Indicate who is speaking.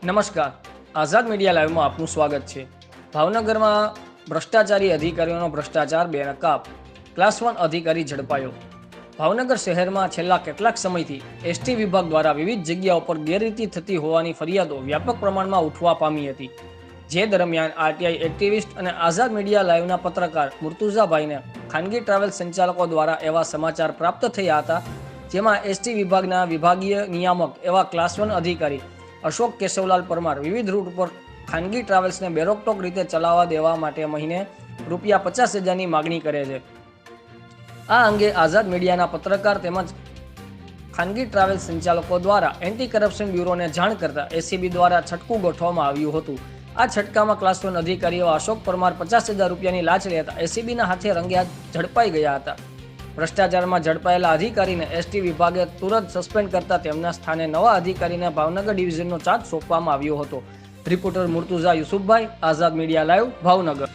Speaker 1: નમસ્કાર, આઝાદ મીડિયા લાઈવમાં આપનું સ્વાગત છે। ભાવનગરમાં ભ્રષ્ટાચારી અધિકારીઓનો ભ્રષ્ટાચાર બેનકાબ, ક્લાસ 1 અધિકારી ઝડપાયો। ભાવનગર શહેરમાં છેલ્લા કેટલાક સમયથી એસટી વિભાગ દ્વારા વિવિધ જગ્યાઓ પર ગેરરીતિ થતી હોવાની ફરિયાદો વ્યાપક પ્રમાણમાં ઉઠવા પામી હતી। જે દરમિયાન આરટીઆઈ એક્ટિવિસ્ટ અને આઝાદ મીડિયા લાઈવના પત્રકાર મુર્તુઝાભાઈને ખાનગી ટ્રાવેલ સંચાલકો દ્વારા એવા સમાચાર પ્રાપ્ત થયા હતા, જેમાં એસટી વિભાગના વિભાગીય નિયામક એવા ક્લાસ 1 અધિકારી અશોક કેશવલાલ પરમાર વિવિધ રૂટ પર ખાનગી ટ્રાવેલ્સને બેરોકટોક રીતે ચલાવવા દેવા માટે મહિને ₹50,000ની માગણી કરે છે। આ અંગે આઝાદ મીડિયાના પત્રકાર તેમજ ખાનગી ટ્રાવેલ સંચાલકો દ્વારા એન્ટી કરપ્શન બ્યુરોને જાણ કરતા એસીબી દ્વારા છટકું ગોઠવવામાં આવ્યું હતું। આ છટકામાં ક્લાસ 1 અધિકારીઓ અશોક પરમાર ₹50,000ની લાંચ લેતા એસીબીના હાથે રંગે હાથ ઝડપાઈ ગયા હતા। ભ્રષ્ટાચારમાં ઝડપાયેલા અધિકારીને એસટી વિભાગે તુરંત સસ્પેન્ડ કરતા તેમના સ્થાને નવા અધિકારીને ભાવનગર ડિવિઝનનો ચાર્જ સોંપવામાં આવ્યો હતો। રિપોર્ટર મુર્તુઝા યુસુફભાઈ, આઝાદ મીડિયા લાઈવ, ભાવનગર।